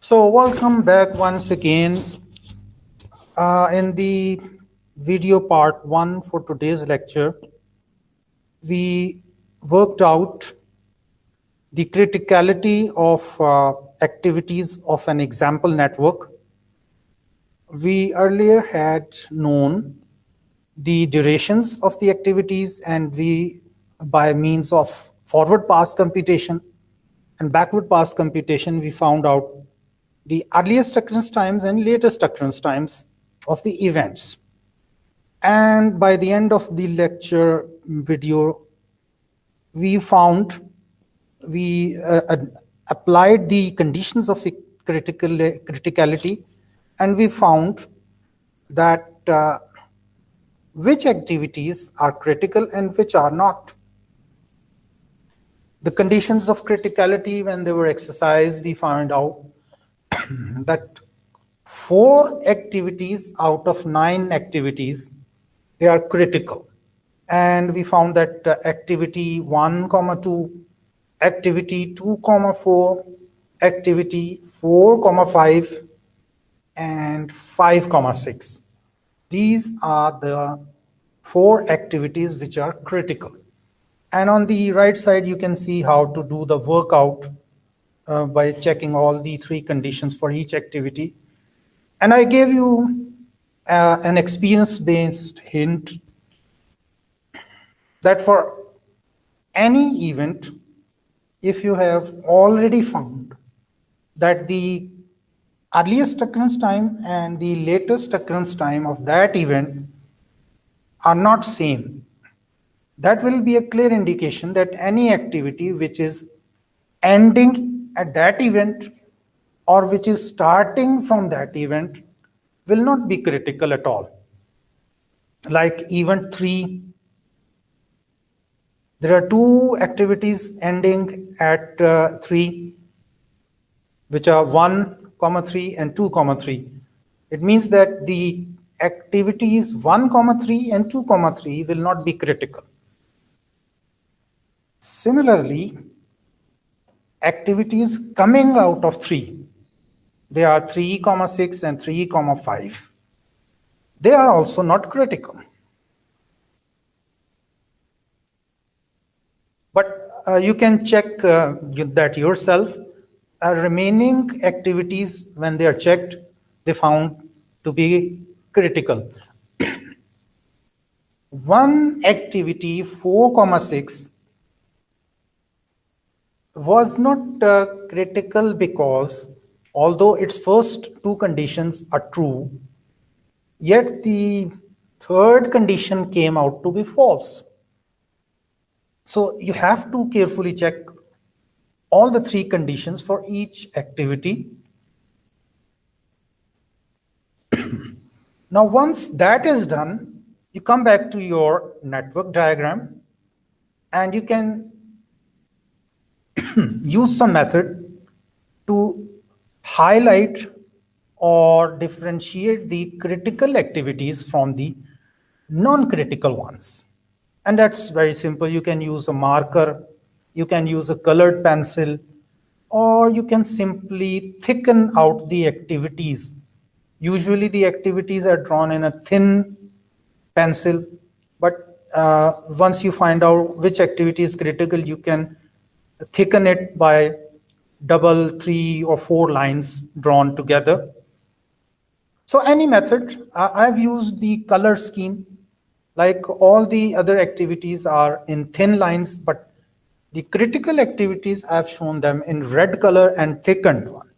So welcome back once again in the video part 1 for today's lecture. We worked out the criticality of activities of an example network. We earlier had known the durations of the activities, and we, by means of forward pass computation and backward pass computation, we found out the earliest occurrence times and latest occurrence times of the events. And by the end of the lecture video, we applied the conditions of criticality, and we found that which activities are critical and which are not. The conditions of criticality, when they were exercised, we found out that 4 activities out of 9 activities, they are critical. And we found that activity 1, 2, activity 2, 4, activity 4, 5, and 5, 6. These are the 4 activities which are critical. And on the right side, you can see how to do the workout by checking all the 3 conditions for each activity. And I gave you an experience-based hint that for any event, if you have already found that the earliest occurrence time and the latest occurrence time of that event are not same, that will be a clear indication that any activity which is ending at that event or which is starting from that event will not be critical at all. Like event 3, there are 2 activities ending at 3, which are 1, 3 and 2, 3. It means that the activities 1, 3 and 2, 3 will not be critical. Similarly, activities coming out of 3, they are 3, 6 and 3, 5. They are also not critical. But you can check that yourself. Remaining activities, when they are checked, they found to be critical. One activity 4, 6 was not critical because although its first 2 conditions are true, yet the third condition came out to be false. So you have to carefully check all the 3 conditions for each activity. Now, once that is done, you come back to your network diagram and you can use some method to highlight or differentiate the critical activities from the non-critical ones. And that's very simple. You can use a marker, you can use a colored pencil, or you can simply thicken out the activities. Usually the activities are drawn in a thin pencil, but once you find out which activity is critical, you can thicken it by double, 3 or 4 lines drawn together. So any method, I've used the color scheme. Like all the other activities are in thin lines, but the critical activities, I've shown them in red color and thickened one.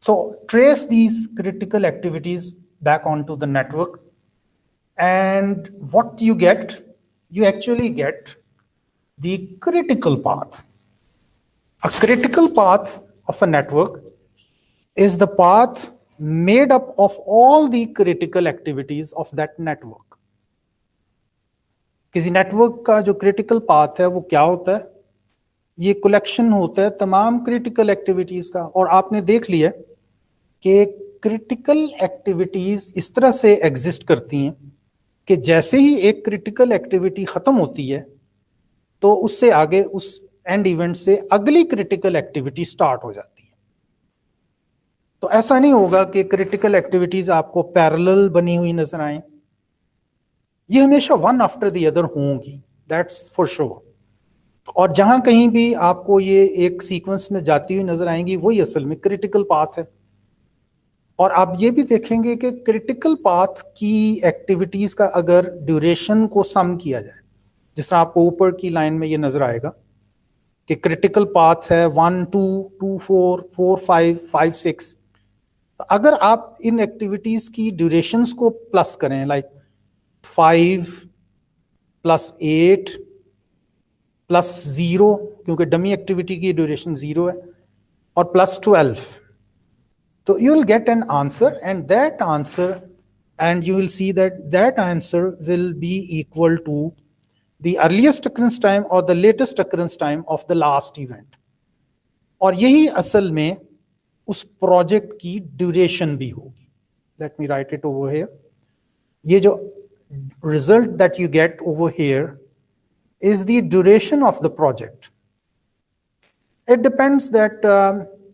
So trace these critical activities back onto the network, and what you get, you actually get the critical path. A critical path of a network is the path made up of all the critical activities of that network. किसी network का जो critical path है वो क्या होता है? ये collection होता है तमाम क्रिटिकल एक्टिविटीज का। और आपने देख लिया कि क्रिटिकल एक्टिविटीज इस तरह से एग्जिस्ट करती हैं कि जैसे ही एक क्रिटिकल एक्टिविटी खत्म होती है तो उससे आगे उस एंड इवेंट से अगली क्रिटिकल एक्टिविटी स्टार्ट हो जाती है। तो ऐसा नहीं होगा कि क्रिटिकल एक्टिविटीज आपको पैरेलल बनी हुई नजर आए, ये हमेशा वन आफ्टर द अदर होंगी, दैट्स फॉर श्योर। और जहां कहीं भी आपको ये एक सीक्वेंस में जाती हुई नजर आएंगी, वही असल में क्रिटिकल पाथ है। और आप ये भी देखेंगे कि क्रिटिकल पाथ की एक्टिविटीज का अगर ड्यूरेशन को सम किया जाए, जिस तरह आपको ऊपर की लाइन में ये नजर आएगा कि क्रिटिकल पाथ है 1 2 2 4 4 5 5 6। तो अगर आप इन एक्टिविटीज की ड्यूरेशंस को प्लस करें, लाइक 5 प्लस 8 प्लस 0, क्योंकि डमी एक्टिविटी की ड्यूरेशन 0 है, और plus 12, so you will get an answer, and that answer, and you will see that that answer will be equal to the earliest occurrence time or the latest occurrence time of the last event. और यही असल में उस project की duration भी होगी। Let me write it over here. ये जो result that you get over here is the duration of the project. It depends that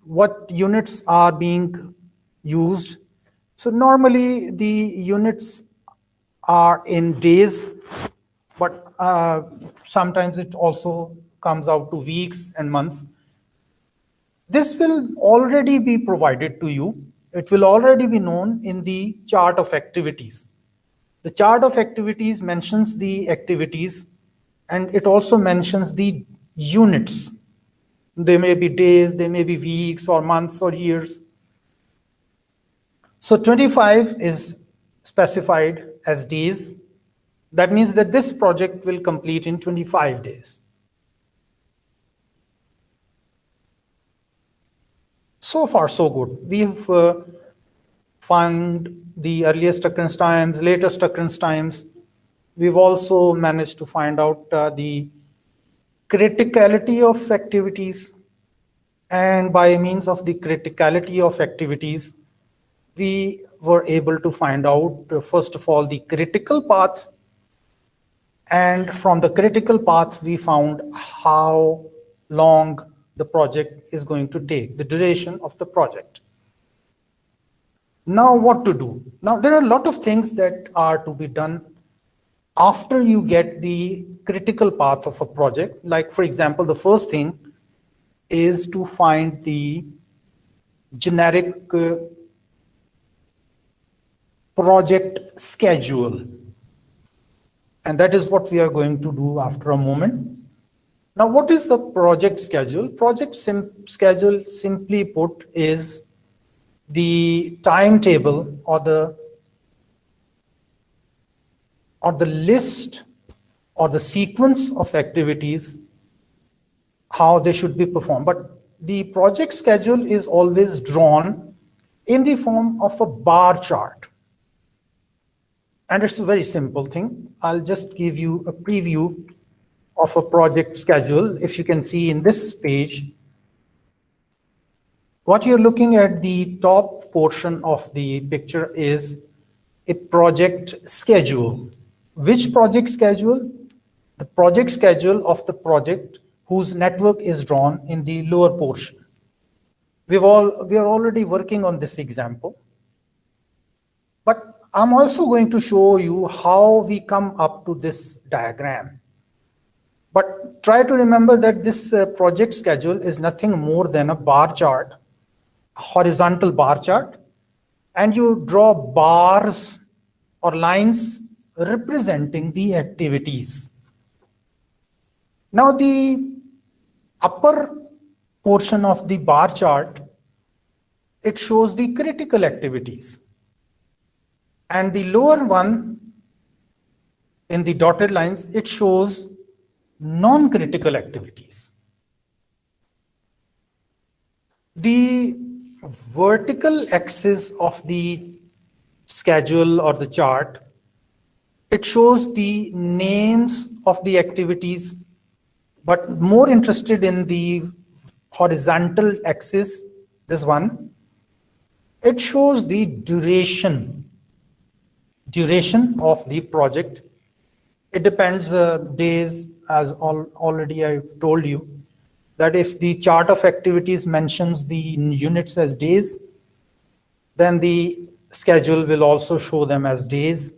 what units are being used. So normally the units are in days, but sometimes it also comes out to weeks and months. This will already be provided to you. It will already be known in the chart of activities. The chart of activities mentions the activities, and it also mentions the units. They may be days, they may be weeks or months or years. So 25 is specified as days. That means that this project will complete in 25 days. So far, so good. We've found the earliest occurrence times, latest occurrence times. We've also managed to find out the criticality of activities, and by means of the criticality of activities, we were able to find out, first of all, the critical path, and from the critical path we found how long the project is going to take, the duration of the project. Now what to do? Now there are a lot of things that are to be done after you get the critical path of a project. Like, for example, the first thing is to find the generic project schedule. And that is what we are going to do after a moment. Now, what is the project schedule? Project schedule, simply put, is the timetable or the list or the sequence of activities, how they should be performed. But the project schedule is always drawn in the form of a bar chart. And it's a very simple thing. I'll just give you a preview of a project schedule. If you can see in this page, what you're looking at, the top portion of the picture is a project schedule. Which project schedule? The project schedule of the project whose network is drawn in the lower portion. We are already working on this example. But I'm also going to show you how we come up to this diagram. But try to remember that this project schedule is nothing more than a bar chart, a horizontal bar chart, and you draw bars or lines representing the activities. Now the upper portion of the bar chart, it shows the critical activities. And the lower one in the dotted lines, it shows non-critical activities. The vertical axis of the schedule or the chart, it shows the names of the activities, but more interested in the horizontal axis, this one, it shows the duration of the project. It depends days, as already I told you. that if the chart of activities mentions the units as days, then the schedule will also show them as days.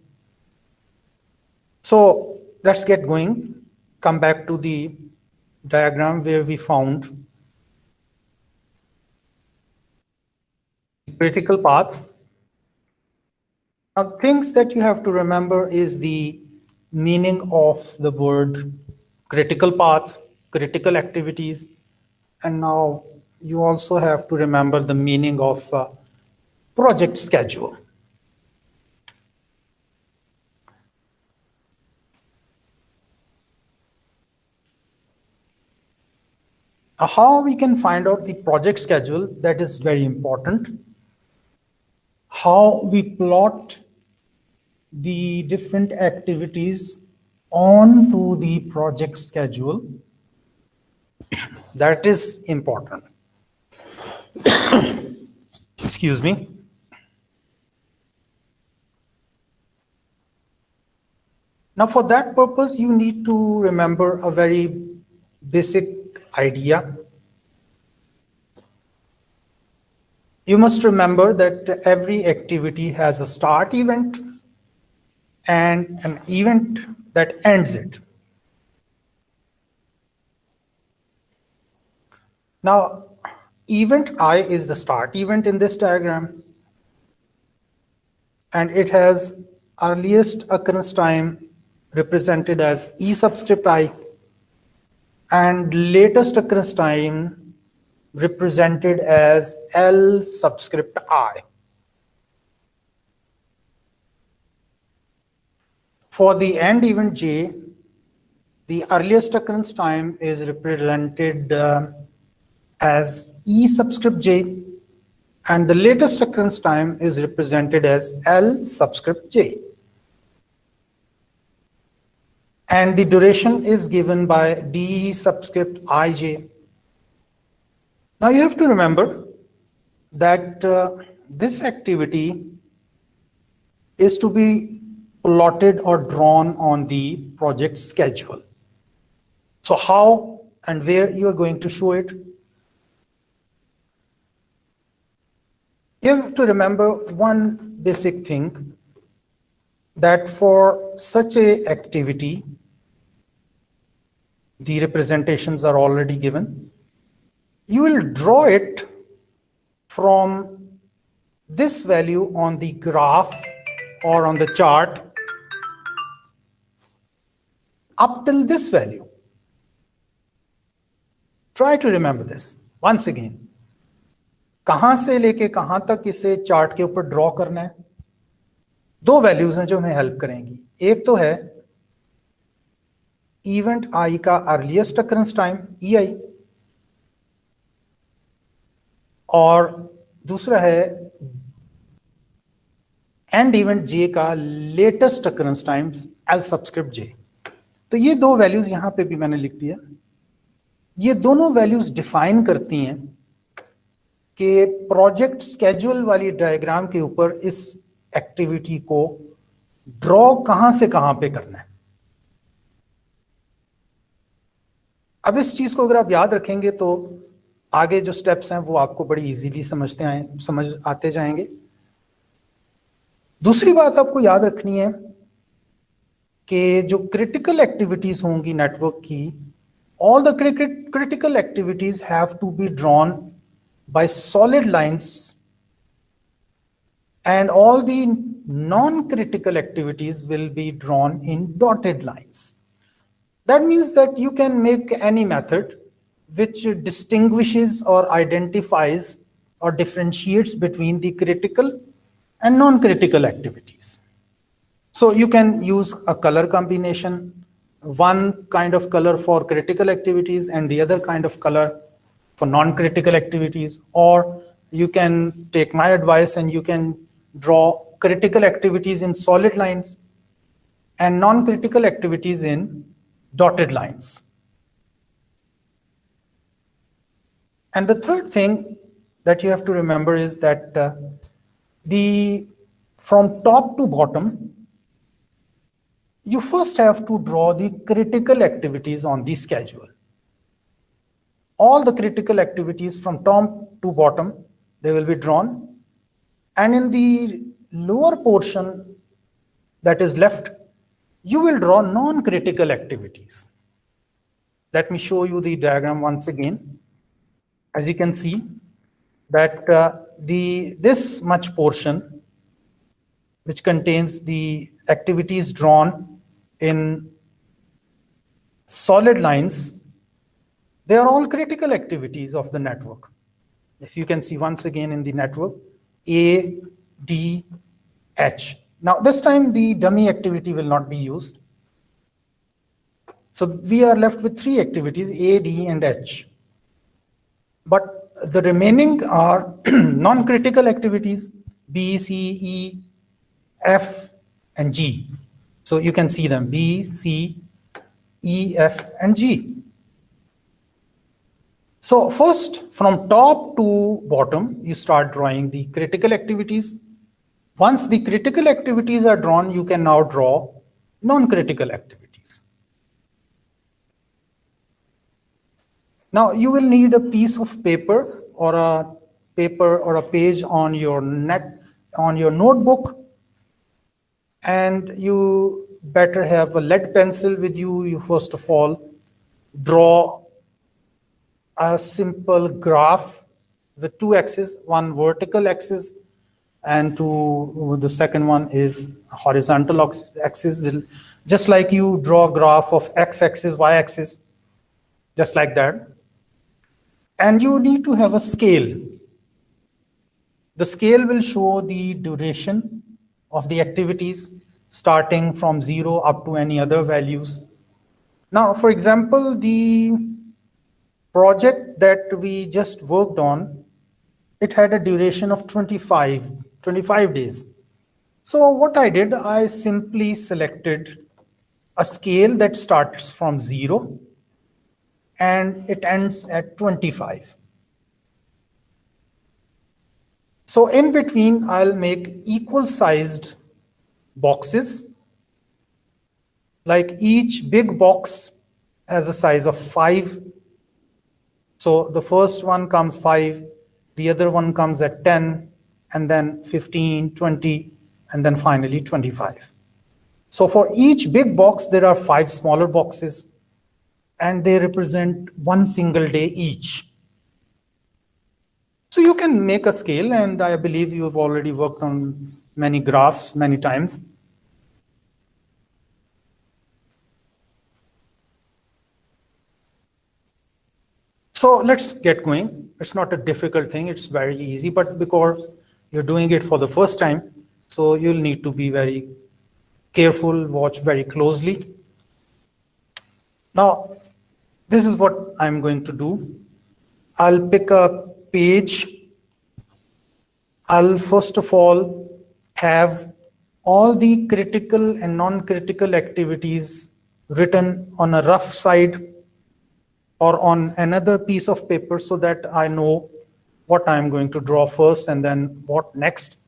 So let's get going. Come back to the diagram where we found critical path. Now, things that you have to remember is the meaning of the word critical path, critical activities, and now you also have to remember the meaning of project schedule. How we can find out the project schedule, that is very important. How we plot the different activities onto the project schedule, that is important. Excuse me. Now, for that purpose, you need to remember a very basic idea. You must remember that every activity has a start event and an event that ends it. Now, event I is the start event in this diagram, and it has earliest occurrence time represented as E subscript I, and latest occurrence time represented as L subscript I. For the end event J, the earliest occurrence time is represented as E subscript J, and the latest occurrence time is represented as L subscript J. And the duration is given by D subscript IJ. Now you have to remember that this activity is to be plotted or drawn on the project schedule. So how and where you are going to show it? You have to remember one basic thing, that for such a activity, the representations are already given. You will draw it from this value on the graph or on the chart up till this value. Try to remember this once again. कहां से लेके कहां तक इसे chart के ऊपर draw करना है? दो वैल्यूज हैं जो हमें हेल्प करेंगी. एक तो है इवेंट आई का earliest occurrence time E I, और दूसरा है एंड इवेंट जे का latest occurrence times L subscript J. तो ये दो वैल्यूज यहां पे भी मैंने लिख दिया. ये दोनों वैल्यूज डिफाइन करती हैं कि प्रोजेक्ट स्केड्यूल वाली डायग्राम के ऊपर इस एक्टिविटी को ड्रॉ कहां से कहां पे करना है. अब इस चीज को अगर आप याद रखेंगे तो आगे जो स्टेप्स हैं वो आपको बड़ी इजीली समझ आते जाएंगे. दूसरी बात आपको याद रखनी है कि जो क्रिटिकल एक्टिविटीज होंगी नेटवर्क की, all the critical activities have to be drawn by solid lines, and all the non-critical activities will be drawn in dotted lines. That means that you can make any method which distinguishes or identifies or differentiates between the critical and non-critical activities. So you can use a color combination, one kind of color for critical activities and the other kind of color for non-critical activities, or you can take my advice and you can draw critical activities in solid lines and non-critical activities in dotted lines. And the third thing that you have to remember is that from top to bottom, you first have to draw the critical activities on the schedule. all the critical activities from top to bottom, they will be drawn. And in the lower portion that is left, you will draw non-critical activities. Let me show you the diagram once again. As you can see, that this much portion, which contains the activities drawn in solid lines, they are all critical activities of the network. If you can see once again in the network, A, D, H. Now this time the dummy activity will not be used. So we are left with three activities, A, D, and H. But the remaining are non-critical activities, B, C, E, F, and G. So you can see them, B, C, E, F, and G. So first, from top to bottom, you start drawing the critical activities. Once the critical activities are drawn, you can now draw non-critical activities. Now you will need a piece of paper or a page on your notebook, and you better have a lead pencil with you. You first of all draw a simple graph with two axes, one vertical axis and the second one is horizontal axis, just like you draw a graph of x-axis, y-axis, just like that. And you need to have a scale. The scale will show the duration of the activities starting from 0 up to any other values. Now, for example, the project that we just worked on, it had a duration of 25 days. So what I did, I simply selected a scale that starts from 0 and it ends at 25. So in between, I'll make equal sized boxes. Like each big box has a size of 5. So the first one comes 5, the other one comes at 10, and then 15, 20, and then finally 25. So for each big box, there are 5 smaller boxes, and they represent one single day each. So you can make a scale, and I believe you have already worked on many graphs many times. So let's get going. It's not a difficult thing, it's very easy, but because you're doing it for the first time, so you'll need to be very careful, watch very closely. Now, this is what I'm going to do. I'll pick a page. I'll first of all have all the critical and non-critical activities written on a rough side or on another piece of paper so that I know what I'm going to draw first and then what next.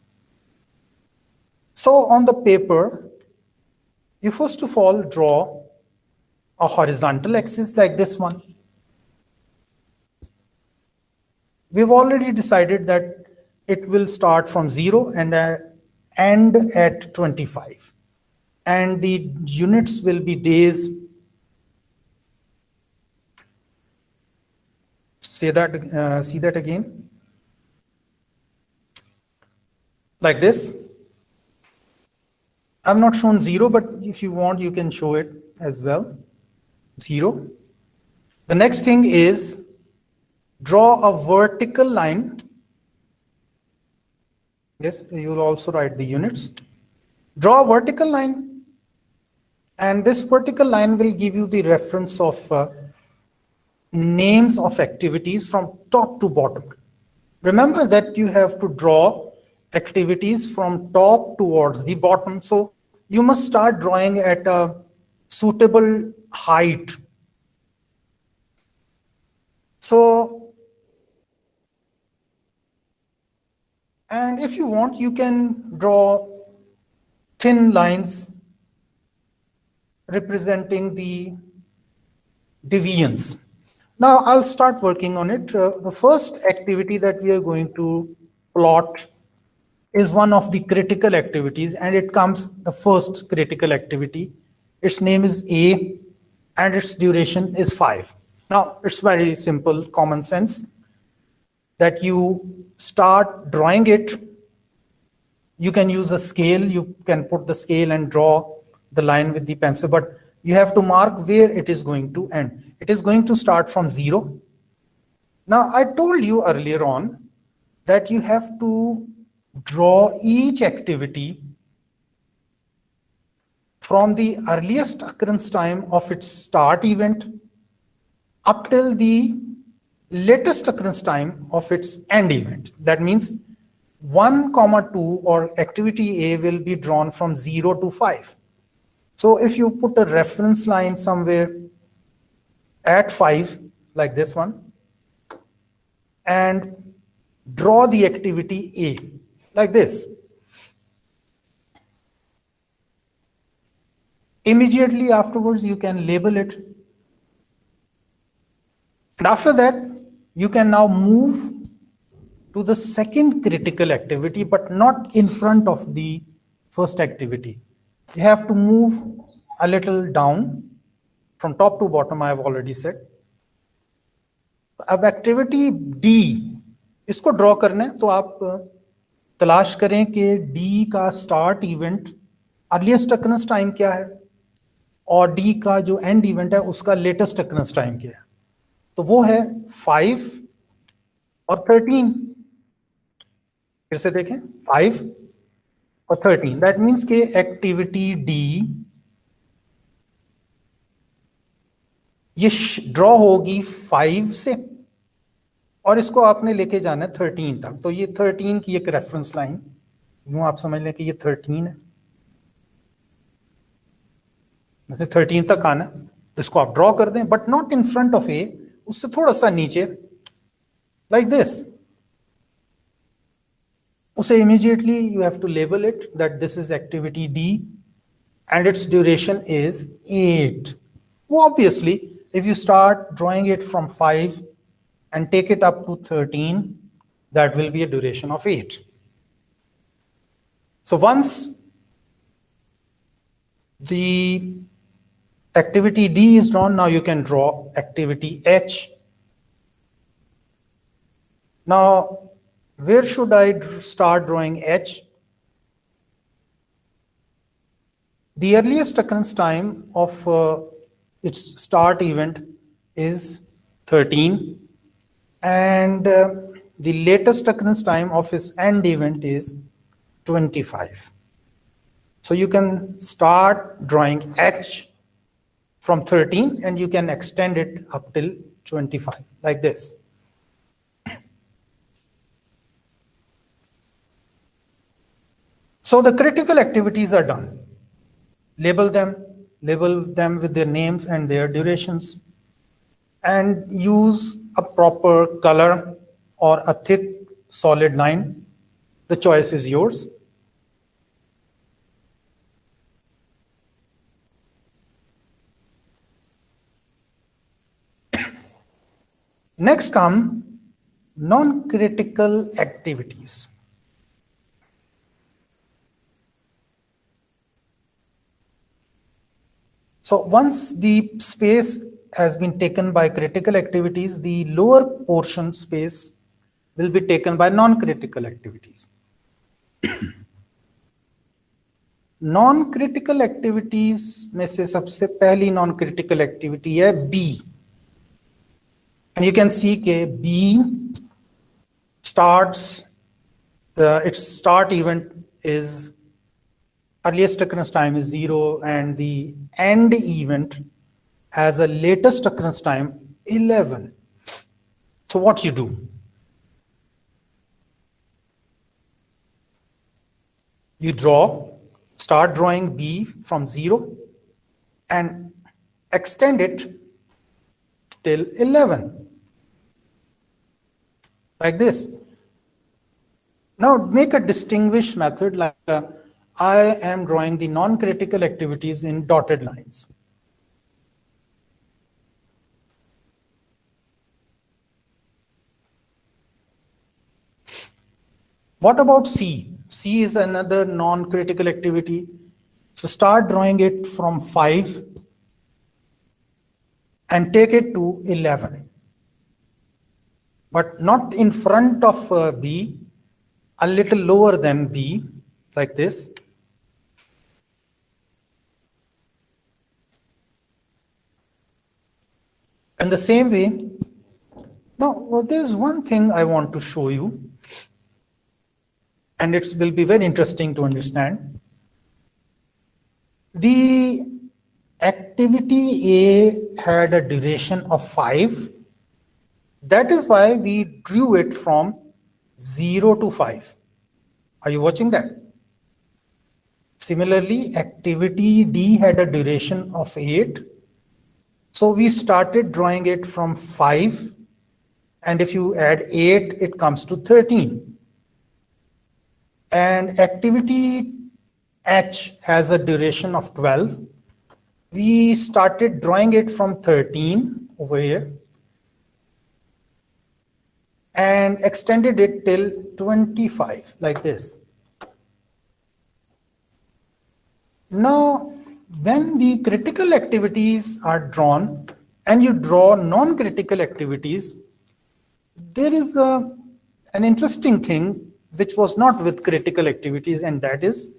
So on the paper, you first of all draw a horizontal axis like this one. We've already decided that it will start from 0 and end at 25. And the units will be days. See that again? Like this. I've not shown 0, but if you want, you can show it as well. 0. The next thing is draw a vertical line. Yes, you'll also write the units. Draw a vertical line, and this vertical line will give you the reference of names of activities from top to bottom. Remember that you have to draw activities from top towards the bottom. So you must start drawing at a suitable height. So, and if you want, you can draw thin lines representing the deviance. Now I'll start working on it. The first activity that we are going to plot is one of the critical activities, and it comes the first critical activity. Its name is A, and its duration is 5. Now it's very simple, common sense, that you start drawing it. You can use a scale, you can put the scale and draw the line with the pencil, but you have to mark where it is going to end. It is going to start from 0. Now, I told you earlier on that you have to draw each activity from the earliest occurrence time of its start event up till the latest occurrence time of its end event. That means 1, 2 or activity A will be drawn from 0 to 5. So if you put a reference line somewhere at 5, like this one, and draw the activity A, like this. Immediately afterwards, you can label it. And after that, you can now move to the second critical activity, but not in front of the first activity. You have to move a little down from top to bottom, I have already said. अब activity D इसको draw करना है, तो आप तलाश करें कि D का start event earliest occurrence time क्या है और डी का जो एंड इवेंट है उसका लेटेस्ट अकरेंस टाइम क्या है. तो वो है 5 और 13. फिर से देखें, 5 और 13. दैट मीन्स के एक्टिविटी डी ये ड्रॉ होगी 5 से और इसको आपने लेके जाना है 13 तक. तो ये 13 की एक रेफरेंस लाइन, यूं आप समझ लें कि ये 13 है. 13 तक आना है, तो इसको आप ड्रॉ कर दें, but not in front of A, उससे थोड़ा सा नीचे, लाइक दिस. उसे immediately you have to label it that this is activity D and its duration is 8. Well, obviously, if you start drawing it from 5 and take it up to 13, that will be a duration of 8. So once the activity D is drawn, now you can draw activity H. Now, where should I start drawing H? The earliest occurrence time of its start event is 13, and the latest occurrence time of its end event is 25. So you can start drawing H from 13 and you can extend it up till 25, like this. So the critical activities are done. Label them with their names and their durations, and use a proper color or a thick solid line. The choice is yours. Next come non-critical activities. So once the space has been taken by critical activities, the lower portion space will be taken by non-critical activities. Non-critical activities में से सबसे पहली non-critical activity है B. And you can see that B starts, its start event is earliest occurrence time is 0 and the end event has a latest occurrence time 11. So what you do? You start drawing B from 0 and extend it till 11, like this. Now make a distinguished method, like I am drawing the non-critical activities in dotted lines. What about C? C is another non-critical activity. So start drawing it from 5 and take it to 11. But not in front of B, a little lower than B, like this. And the same way, now there's one thing I want to show you, and it will be very interesting to understand. The activity A had a duration of 5. That is why we drew it from 0 to 5. Are you watching that? Similarly, activity D had a duration of 8. So we started drawing it from 5. And if you add 8, it comes to 13. And activity H has a duration of 12. We started drawing it from 13 over here and extended it till 25, like this. Now, when the critical activities are drawn and you draw non-critical activities, there is an interesting thing which was not with critical activities, and that is,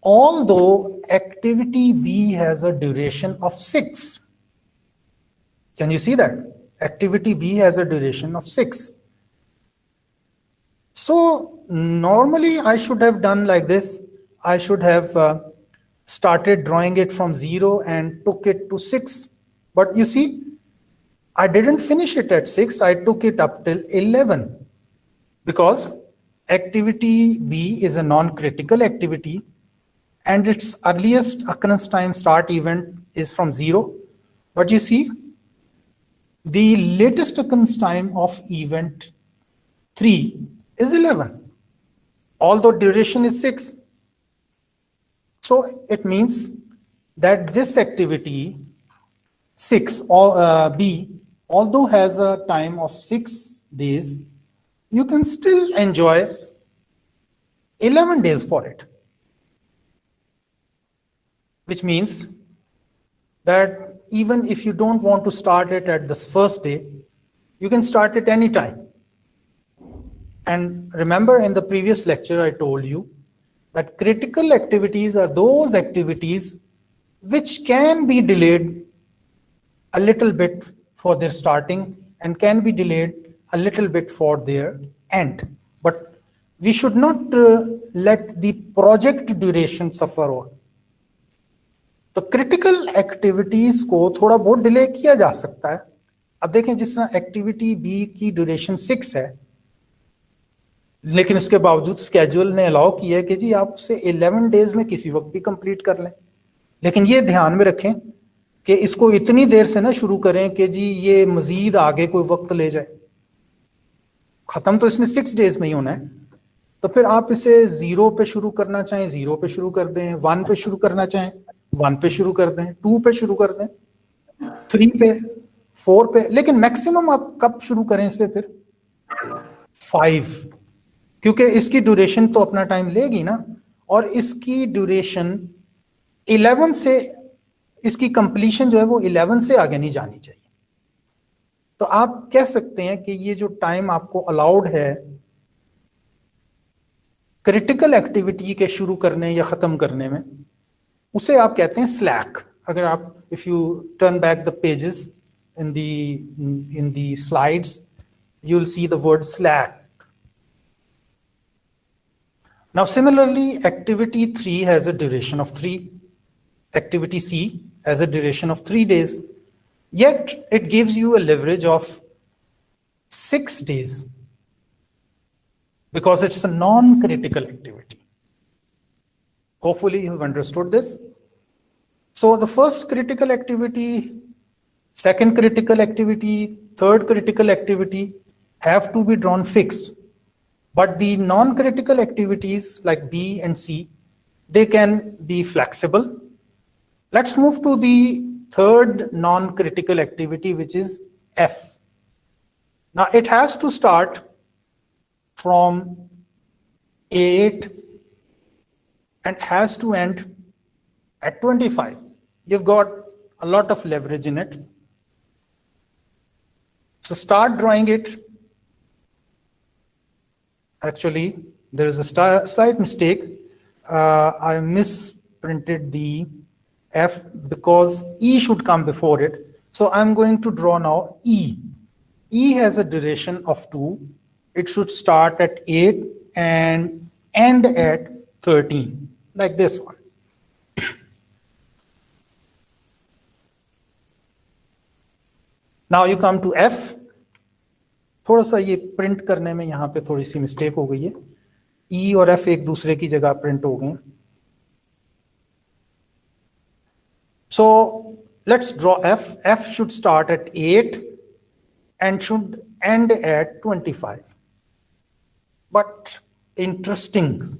although activity B has a duration of 6. Can you see that? Activity B has a duration of 6. So normally I should have done like this. I should have started drawing it from 0 and took it to 6. But you see, I didn't finish it at 6. I took it up till 11 because activity B is a non-critical activity and its earliest occurrence time start event is from 0. But you see, the latest occurrence time of event 3 is 11, although duration is 6. So it means that this activity 6 or B, although has a time of 6 days, you can still enjoy 11 days for it. Which means that even if you don't want to start it at this first day, you can start it anytime. And remember, in the previous lecture, I told you that critical activities are those activities which can be delayed a little bit for their starting and can be delayed a little bit for their end. But we should not let the project duration suffer on. तो critical activities को थोड़ा बहुत delay किया जा सकता है. अब देखें, जिस तरह एक्टिविटी बी की ड्यूरेशन 6 है, लेकिन इसके बावजूद स्केड्यूल ने अलाउ किया है कि जी आप उसे 11 डेज में किसी वक्त भी कंप्लीट कर लें. लेकिन ये ध्यान में रखें कि इसको इतनी देर से ना शुरू करें कि जी ये मजीद आगे कोई वक्त ले जाए. खत्म तो इसने 6 डेज में ही होना है. तो फिर आप इसे 0 पे शुरू करना चाहें 0 पे शुरू कर दें, 1 पे शुरू करना चाहें 1 पे शुरू कर दें, 2 पे शुरू कर दें, 3 पे, 4 पे, लेकिन मैक्सिमम आप कब शुरू करें इसे? फिर 5, क्योंकि इसकी ड्यूरेशन तो अपना टाइम लेगी ना, और इसकी ड्यूरेशन 11 से, इसकी कंप्लीशन जो है वो 11 से आगे नहीं जानी चाहिए. तो आप कह सकते हैं कि ये जो टाइम आपको अलाउड है क्रिटिकल एक्टिविटी के शुरू करने या खत्म करने में, उसे आप कहते हैं स्लैक. अगर आप, if U turn back the pages in the slides, you will see the word slack. Now similarly, activity 3 has a duration of 3. Activity C has a duration of 3 days. Yet it gives you a leverage of 6 days because it's a non-critical activity. Hopefully you have understood this. So the first critical activity, second critical activity, third critical activity have to be drawn fixed. But the non-critical activities like B and C, they can be flexible. Let's move to the third non-critical activity, which is F. Now it has to start from 8 and has to end at 25. You've got a lot of leverage in it. So start drawing it. Actually, there is a slight mistake. I misprinted the F because E should come before it. So I'm going to draw now E. E has a duration of 2. It should start at 8 and end at 13, like this one. Now you come to F. थोड़ा सा ये print करने में यहाँ पे थोड़ी सी mistake हो गई है. E और F एक दूसरे की जगह प्रिंट हो गए. So let's draw F. F should start at 8 and should end at 25. But interesting.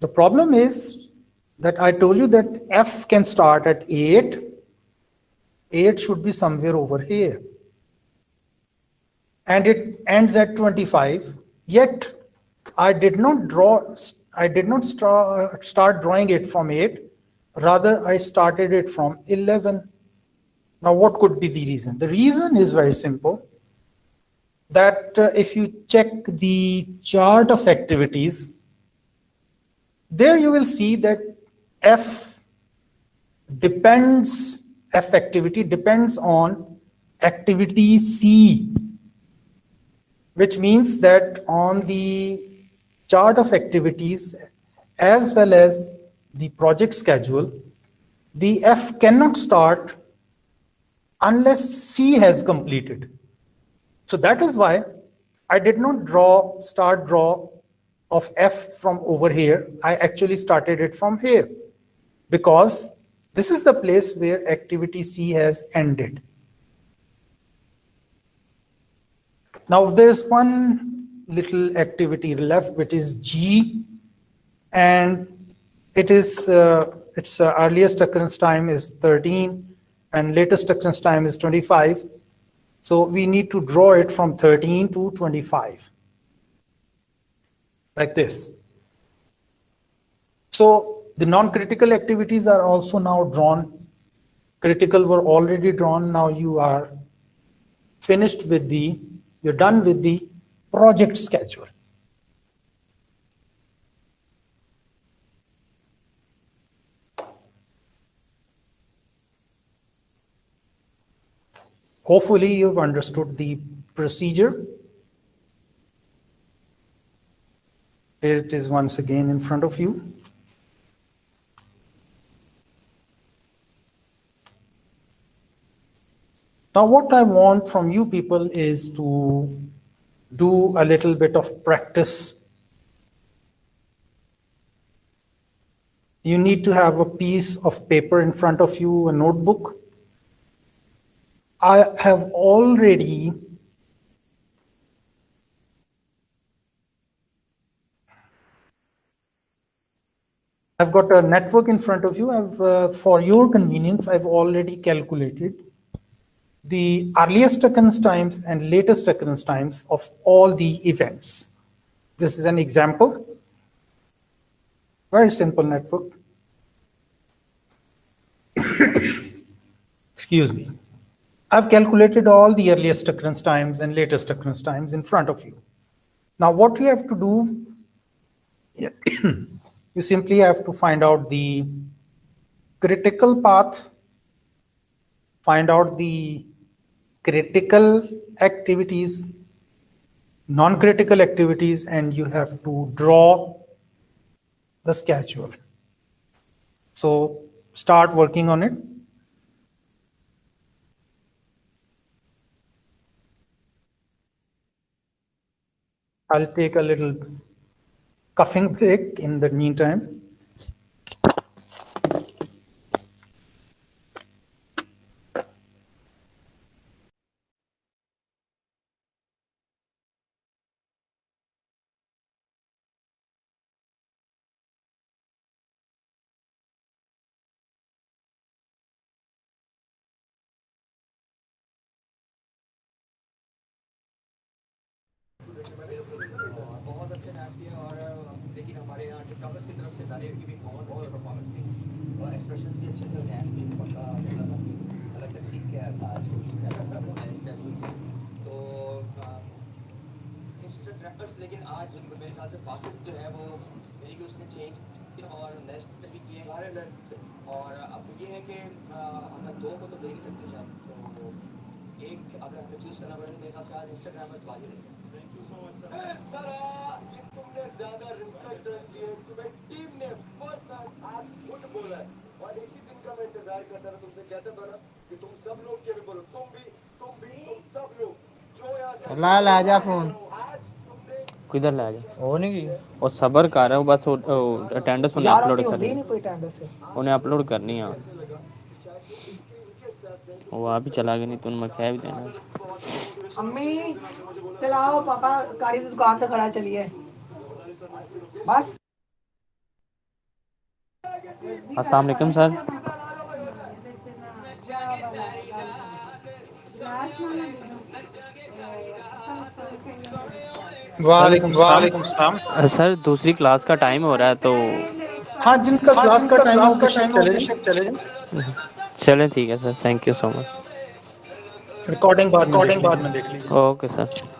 The problem is that I told you that F can start at 8. 8 should be somewhere over here. And it ends at 25. Yet I did not start drawing it from 8. Rather, I started it from 11. Now, what could be the reason? The reason is very simple. That if you check the chart of activities, there you will see that F activity depends on activity C, which means that on the chart of activities as well as the project schedule, the F cannot start unless C has completed. So that is why I did not start draw of F from over here. I actually started it from here because this is the place where activity C has ended. Now there's one little activity left, which is G, and it is its earliest occurrence time is 13 and latest occurrence time is 25. So we need to draw it from 13 to 25, like this. So the non-critical activities are also now drawn. Critical were already drawn. Now you are finished with you're done with the project schedule. Hopefully you've understood the procedure. Here it is once again in front of you. Now what I want from you people is to do a little bit of practice. You need to have a piece of paper in front of you, a notebook. I have already I've got a network in front of you. For your convenience, I've already calculated the earliest occurrence times and latest occurrence times of all the events. This is an example. Very simple network. Excuse me. I've calculated all the earliest occurrence times and latest occurrence times in front of you. Now what you have to do, you simply have to find out the critical path, find out the critical activities, non-critical activities, and you have to draw the schedule. So start working on it. I'll take a little coughing break in the meantime. प्रयास किए और लेकिन हमारे यहाँ TikTokers की तरफ से दानिश की भी बहुत अच्छी परफॉर्मेंस थी और एक्सप्रेशंस भी अच्छे थे, डांस भी पक्का अलग का सीख के आया था आज स्टेप्स हुई तो इंस्टेंट रैपर्स। लेकिन आज मेरे ख्याल से बासित जो है वो मेरी कि उसने चेंज और नेक्स्ट भी किए और अब ये है कि हमें दो को तो दे नहीं सकते शायद, तो एक अगर हमें चूज करना पड़े तो मेरे ख्याल से आज इंस्टाग्राम पर बाजी नहीं। Thank you so much sir. ये तुमने ज्यादा रिस्पेक्ट रख दी है, तुम्हें टीम ने फर्स्ट आज खुद बोला है और इसी दिन का मैं इंतजार करता था, तुमसे कहता था ना कि तुम सब लोग के भी बोलो, तुम सब लोग जो यहाँ ला ला जा फोन आज तुमने किधर ला जा ਉਹ ਨਹੀਂ ਗਈ और सबर कर रहा है बस अटेंडेंस उन्हें ਯਾਰ अपलोड ਉਹਦੀ ਹੁੰਦੀ करनी ਨਹੀਂ ਕੋਈ ਟੈਂਡੈਂਸ उन्हें अपलोड करनी है वो आप ही चला गया नहीं तो मैं कह भी देना अम्मी चलाओ पापा गाड़ी की दुकान तक खड़ा चलिए बस अस्सलाम वालेकुम सर वालेकुम सलाम। वालेकुम सलाम। सर दूसरी क्लास का टाइम हो रहा है तो हाँ, जिनका हाँ क्लास का जिनका टाइम है वो क्लास का बेशक टाइम है वो चले जाएं। बेशक चले जाएं, चलें ठीक है sir thank you so much recording बाद में देख रिकॉर्डिंग बाद लीजिए। में देख लीजिए। Okay sir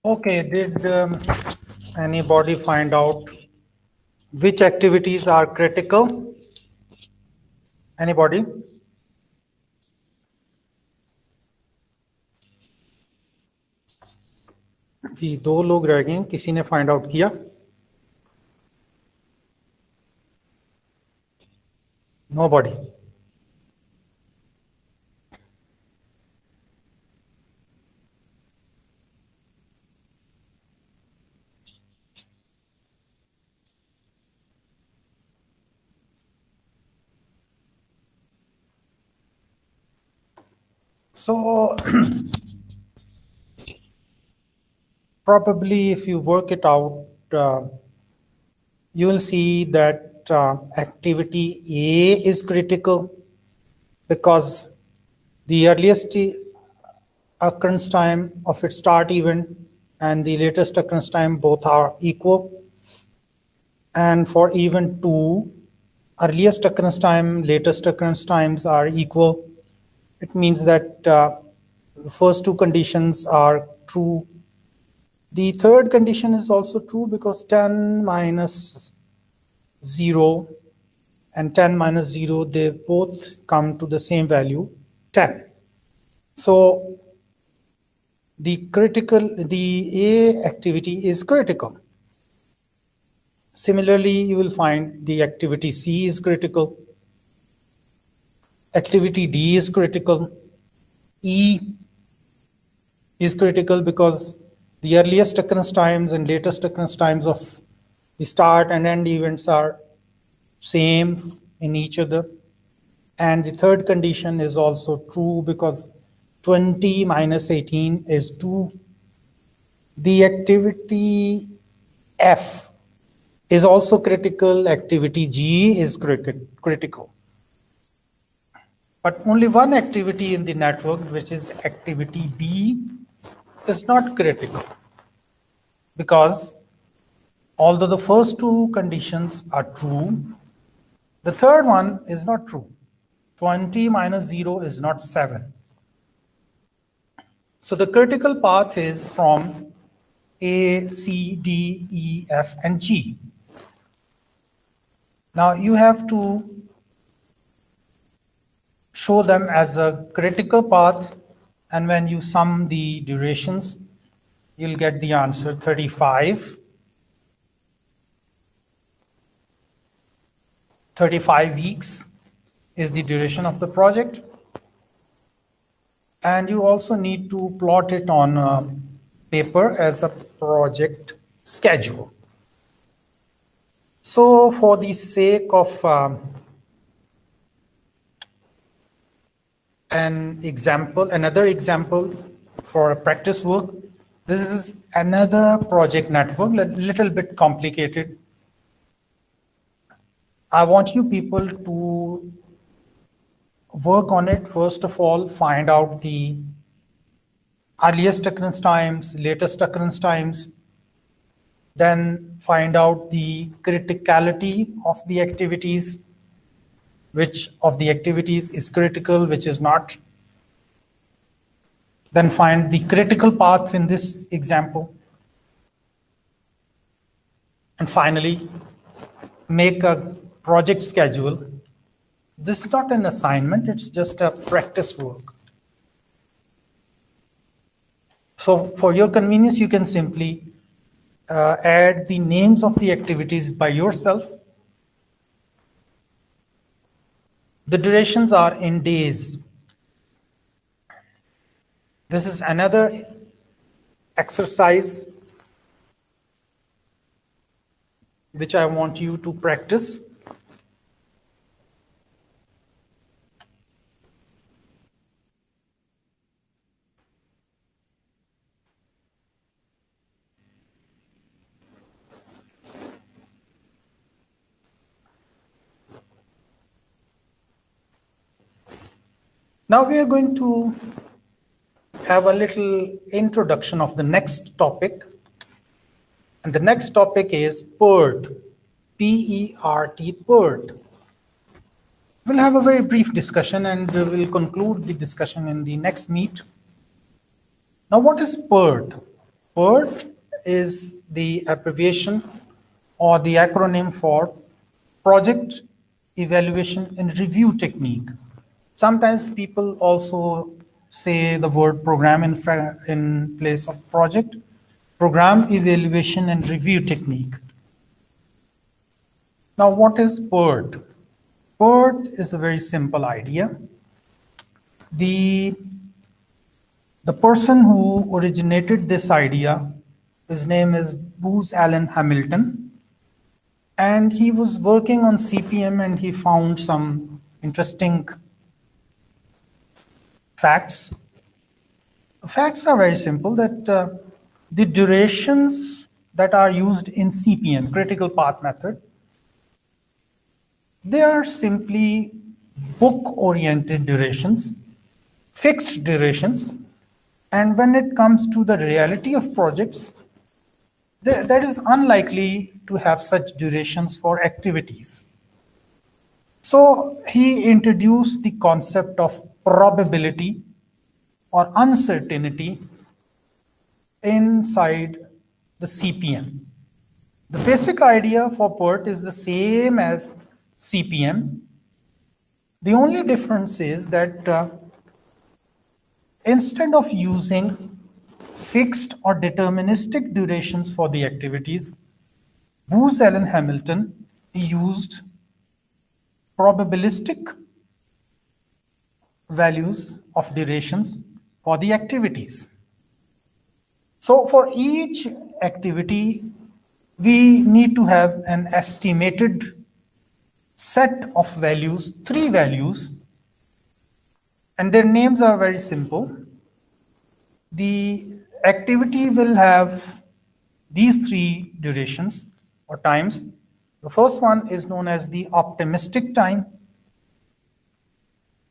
Okay, did anybody find out which activities are critical? Anybody? जी 2 लोग रह गए हैं, किसी ने फाइंड आउट किया? Nobody. So probably if you work it out, you will see that activity A is critical because the earliest occurrence time of its start event and the latest occurrence time both are equal. And for event 2, earliest occurrence time, latest occurrence times are equal. It means that the first 2 conditions are true. The third condition is also true because 10 minus 0 and 10 minus 0, they both come to the same value, 10. So the A activity is critical. Similarly, you will find the activity C is critical. Activity D is critical. E is critical because the earliest occurrence times and latest occurrence times of the start and end events are same in each other. And the third condition is also true because 20 minus 18 is 2. The activity F is also critical. Activity G is critical. But only one activity in the network, which is activity B, is not critical because although the first 2 conditions are true, the third one is not true. 20 minus 0 is not 7. So the critical path is from A, C, D, E, F, and G. Now you have to show them as a critical path, and when you sum the durations, you'll get the answer 35. 35 weeks is the duration of the project. And you also need to plot it on paper as a project schedule. So for the sake of another example for a practice work, this is another project network, a little bit complicated. I want you people to work on it. First of all, find out the earliest occurrence times, latest occurrence times, then find out the criticality of the activities, which of the activities is critical, which is not. Then find the critical paths in this example. And finally, make a project schedule. This is not an assignment, it's just a practice work. So for your convenience, you can simply add the names of the activities by yourself. The durations are in days. This is another exercise which I want you to practice. Now we are going to have a little introduction of the next topic. And the next topic is PERT, P-E-R-T, PERT. We'll have a very brief discussion and we'll conclude the discussion in the next meet. Now what is PERT? PERT is the abbreviation or the acronym for Project Evaluation and Review Technique. Sometimes people also say the word program in place of project. Program Evaluation and Review Technique. Now, what is PERT? PERT is a very simple idea. The person who originated this idea, his name is Booz Allen Hamilton, and he was working on CPM and he found some interesting facts. The facts are very simple, that the durations that are used in CPM, critical path method, they are simply book-oriented durations, fixed durations, and when it comes to the reality of projects, that is unlikely to have such durations for activities. So he introduced the concept of probability or uncertainty inside the CPM. The basic idea for PERT is the same as CPM. The only difference is that instead of using fixed or deterministic durations for the activities, Booz Allen Hamilton used probabilistic values of durations for the activities. So for each activity, we need to have an estimated set of values, 3 values, and their names are very simple. The activity will have these 3 durations or times. The first one is known as the optimistic time.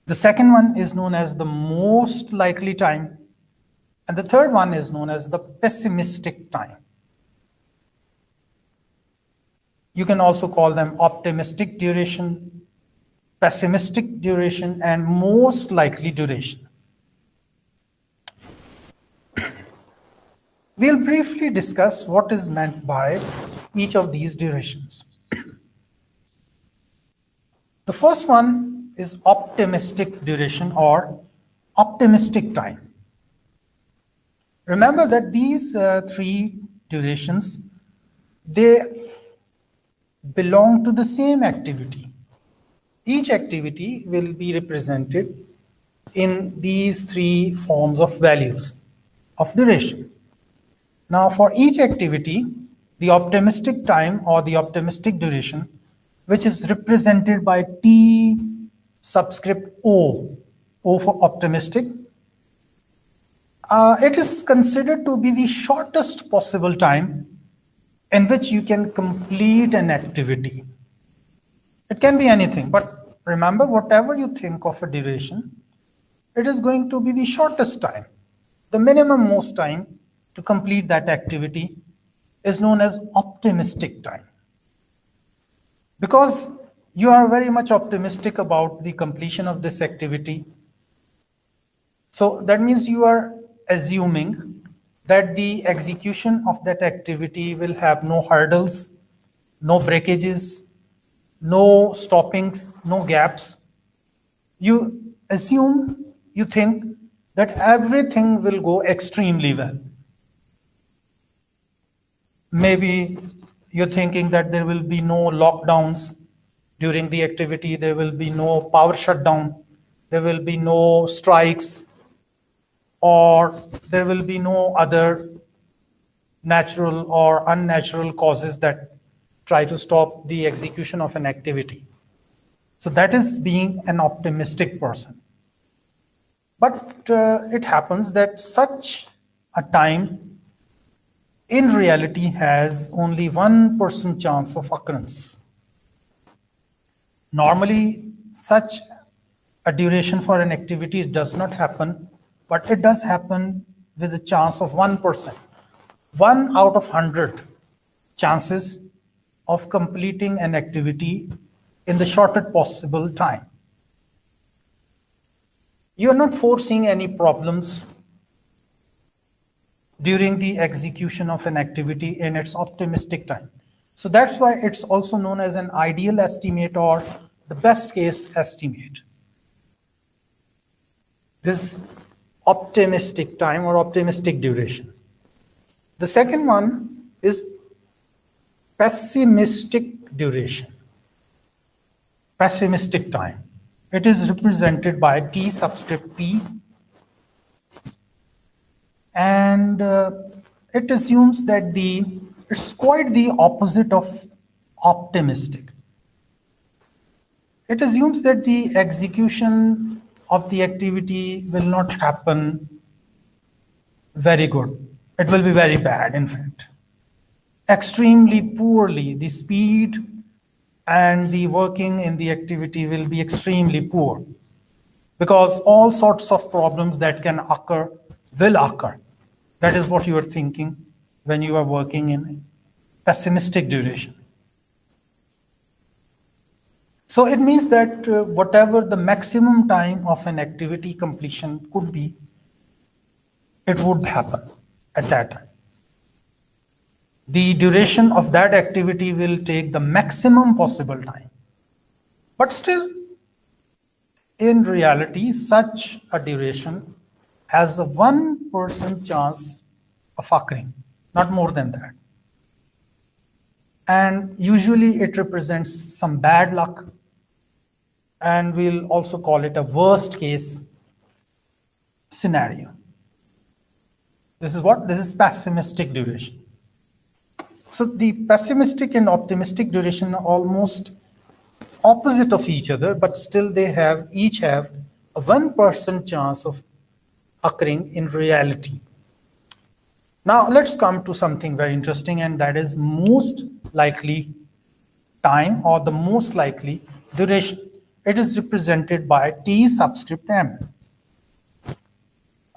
The second one is known as the most likely time. And the third one is known as the pessimistic time. You can also call them optimistic duration, pessimistic duration, and most likely duration. We'll briefly discuss what is meant by each of these durations. The first one is optimistic duration or optimistic time. Remember that these 3 durations, they belong to the same activity. Each activity will be represented in these 3 forms of values of duration. Now, for each activity, the optimistic time or the optimistic duration, which is represented by T subscript O, O for optimistic, it is considered to be the shortest possible time in which you can complete an activity. It can be anything, but remember, whatever you think of a duration, it is going to be the shortest time. The minimum most time to complete that activity is known as optimistic time. Because you are very much optimistic about the completion of this activity. So that means you are assuming that the execution of that activity will have no hurdles, no breakages, no stoppings, no gaps. You assume, you think that everything will go extremely well. Maybe you're thinking that there will be no lockdowns during the activity, there will be no power shutdown, there will be no strikes, or there will be no other natural or unnatural causes that try to stop the execution of an activity. So that is being an optimistic person. But it happens that such a time in reality has only 1% chance of occurrence. Normally, such a duration for an activity does not happen, but it does happen with a chance of 1%. 1 out of 100 chances of completing an activity in the shortest possible time. You are not foreseeing any problems during the execution of an activity in its optimistic time. So that's why it's also known as an ideal estimate or the best case estimate. This optimistic time or optimistic duration. The second one is pessimistic duration, pessimistic time. It is represented by T subscript P, and it assumes that it's quite the opposite of optimistic. It assumes that the execution of the activity will not happen very good. It will be very bad, in fact. Extremely poorly, the speed and the working in the activity will be extremely poor because all sorts of problems that can occur will occur. That is what you are thinking when you are working in pessimistic duration. So it means that whatever the maximum time of an activity completion could be, it would happen at that time. The duration of that activity will take the maximum possible time. But still, in reality, such a duration has a 1% chance of occurring, not more than that. And usually it represents some bad luck, and we'll also call it a worst case scenario. This is what? This is pessimistic duration. So the pessimistic and optimistic duration are almost opposite of each other, but still they each have a 1% chance of occurring in reality. Now let's come to something very interesting, and that is most likely time or the most likely duration. It is represented by T subscript M.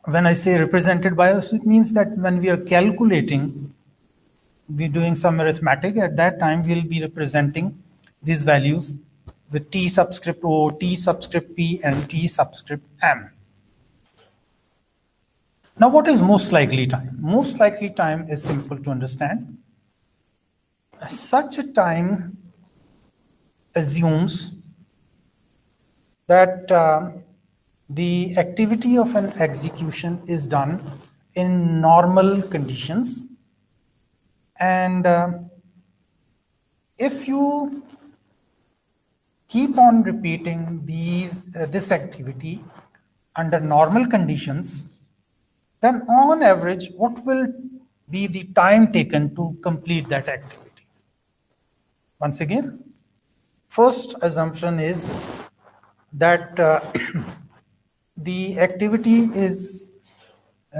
When I say represented by us, it means that when we are calculating, we're doing some arithmetic, at that time we'll be representing these values with T subscript O, T subscript P, and T subscript M. Now what is most likely time? Most likely time is simple to understand. Such a time assumes that the activity of an execution is done in normal conditions, and if you keep on repeating this activity under normal conditions, then on average, what will be the time taken to complete that activity? Once again, first assumption is that the activity is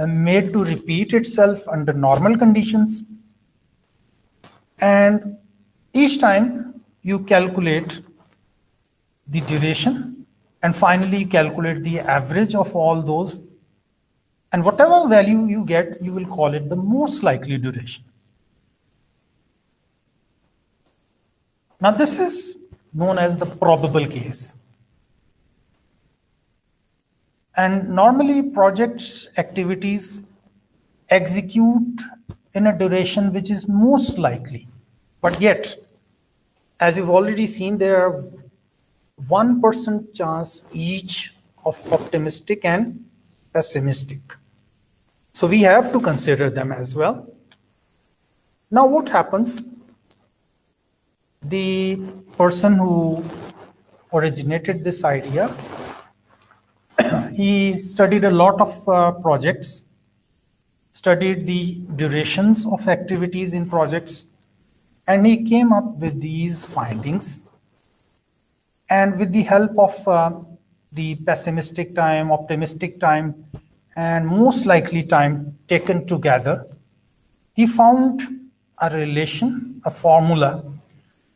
made to repeat itself under normal conditions, and each time you calculate the duration, and finally calculate the average of all those, and whatever value you get, you will call it the most likely duration. Now this is known as the probable case. And normally projects activities execute in a duration which is most likely. But yet, as you've already seen, there are 1% chance each of optimistic and pessimistic. So we have to consider them as well. Now what happens? The person who originated this idea, he studied a lot of projects, studied the durations of activities in projects, and he came up with these findings. And with the help of the pessimistic time, optimistic time, and most likely time taken together, he found a relation, a formula,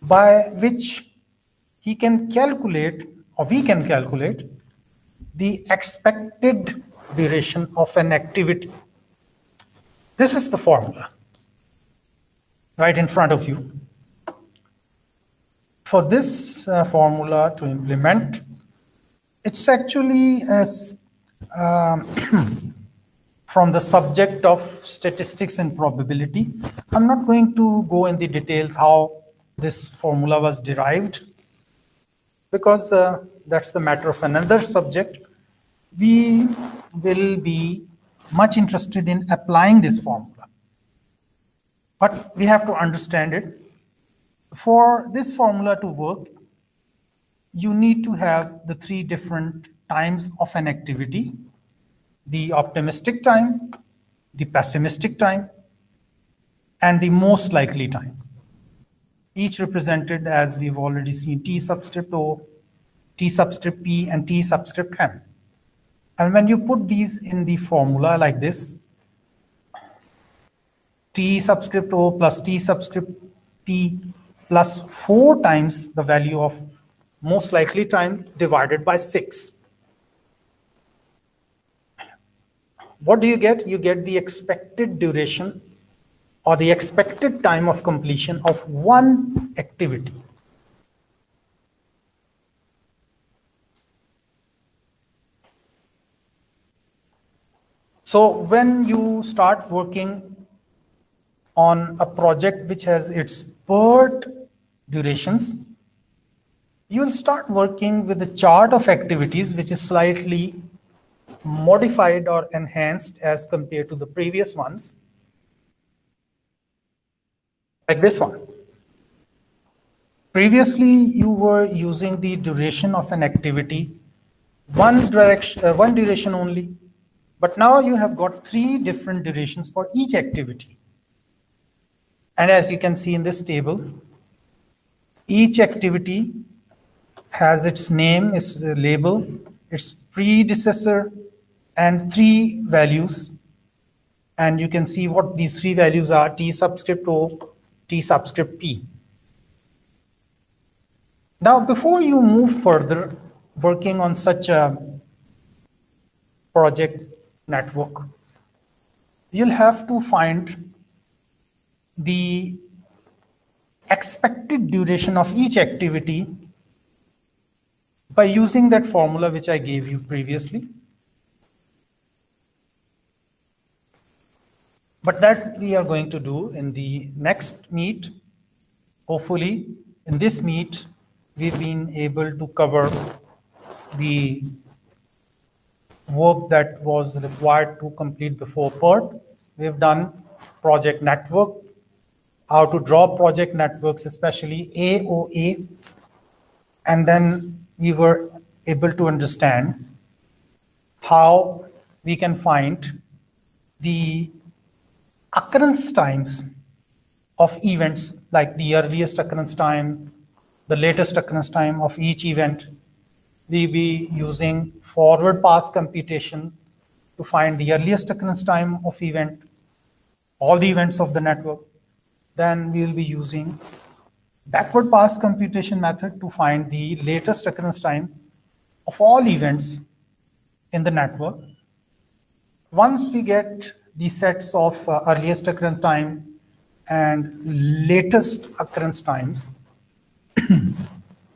by which he can calculate, or we can calculate, the expected duration of an activity. This is the formula right in front of you. For this formula to implement, it's actually a from the subject of statistics and probability. I'm not going to go in the details how this formula was derived, because that's the matter of another subject. We will be much interested in applying this formula, but we have to understand it. For this formula to work, you need to have the three different times of an activity: the optimistic time, the pessimistic time, and the most likely time. Each represented, as we've already seen, T subscript O, T subscript P, and T subscript M. And when you put these in the formula like this, T subscript O plus T subscript P plus 4 times the value of most likely time divided by 6. What do you get? You get the expected duration or the expected time of completion of one activity. So when you start working on a project which has its PERT durations, you will start working with a chart of activities which is slightly modified or enhanced as compared to the previous ones, like this one. Previously, you were using the duration of an activity, one duration only, but now you have got 3 different durations for each activity. And as you can see in this table, each activity has its name, its label, its predecessor, and 3 values. And you can see what these 3 values are: T subscript O, T subscript P. Now, before you move further working on such a project network, you'll have to find the expected duration of each activity by using that formula which I gave you previously. But that we are going to do in the next meet. Hopefully, in this meet, we've been able to cover the work that was required to complete before PERT. We've done project network, how to draw project networks, especially AOA. And then we were able to understand how we can find the occurrence times of events, like the earliest occurrence time, the latest occurrence time of each event. We'll be using forward pass computation to find the earliest occurrence time of event, all the events of the network. Then we will be using backward pass computation method to find the latest occurrence time of all events in the network. Once we get the sets of earliest occurrence time and latest occurrence times,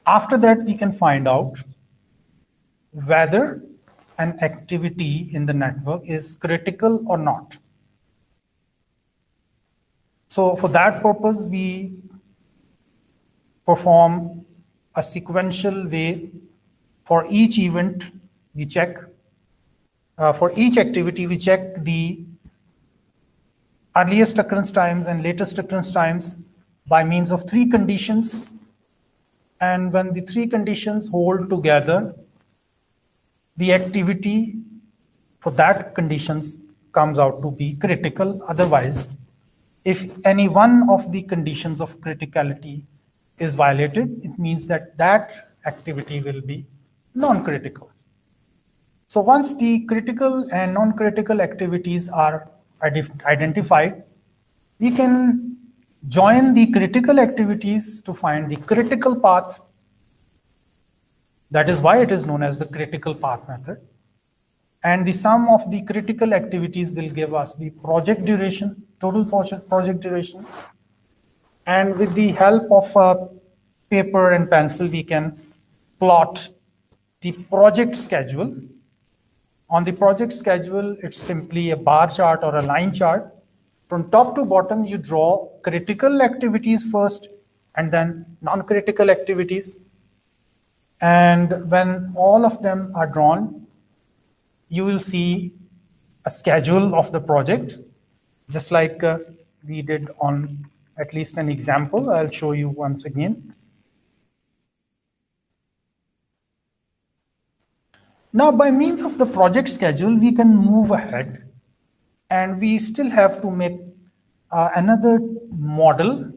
after that we can find out whether an activity in the network is critical or not. So for that purpose, we perform a sequential way. For each event, we check. For each activity, we check the earliest occurrence times and latest occurrence times by means of 3 conditions. And when the 3 conditions hold together, the activity for that conditions comes out to be critical. Otherwise, if any one of the conditions of criticality is violated, it means that that activity will be non-critical. So once the critical and non-critical activities are identified, we can join the critical activities to find the critical path. That is why it is known as the critical path method. And the sum of the critical activities will give us the project duration, total project duration. And with the help of a paper and pencil, we can plot the project schedule On the project schedule, it's simply a bar chart or a line chart. From top to bottom, you draw critical activities first and then non-critical activities. And when all of them are drawn, you will see a schedule of the project, just like we did on at least an example. I'll show you once again. Now, by means of the project schedule, we can move ahead, and we still have to make another model,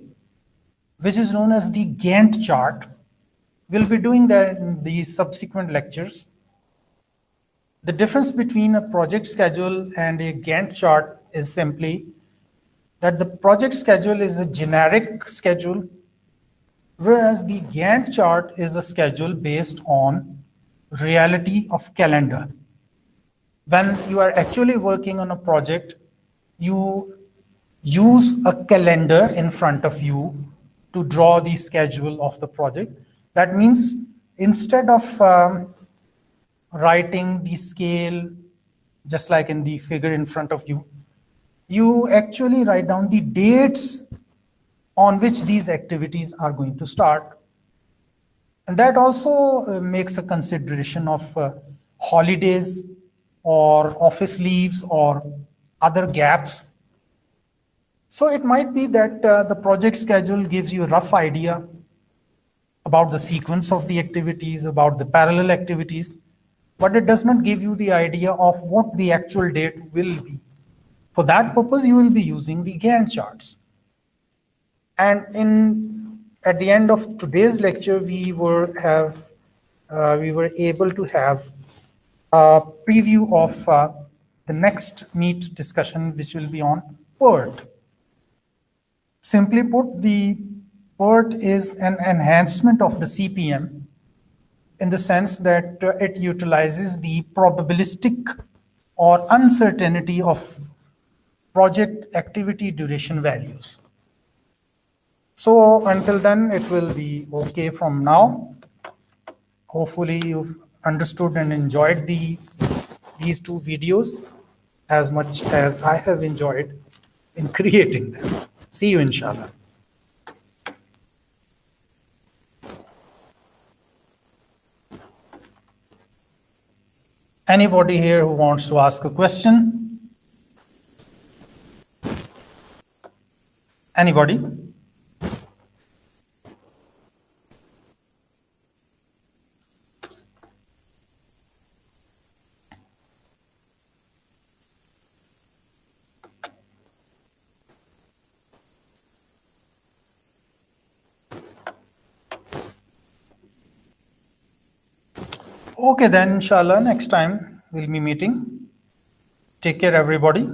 which is known as the Gantt chart. We'll be doing that in the subsequent lectures. The difference between a project schedule and a Gantt chart is simply that the project schedule is a generic schedule, whereas the Gantt chart is a schedule based on reality of calendar. When you are actually working on a project, you use a calendar in front of you to draw the schedule of the project. That means instead of writing the scale, just like in the figure in front of you, you actually write down the dates on which these activities are going to start. And that also makes a consideration of holidays or office leaves or other gaps. So it might be that the project schedule gives you a rough idea about the sequence of the activities, about the parallel activities, but it does not give you the idea of what the actual date will be. For that purpose, you will be using the Gantt charts. And at the end of today's lecture, we were able to have a preview of the next meet discussion, which will be on PERT. Simply put, the PERT is an enhancement of the CPM in the sense that it utilizes the probabilistic or uncertainty of project activity duration values. So until then, it will be okay from now. Hopefully you've understood and enjoyed these two videos as much as I have enjoyed in creating them. See you, inshallah. Anybody here who wants to ask a question? Anybody? Okay, then inshallah, next time we'll be meeting. Take care, everybody.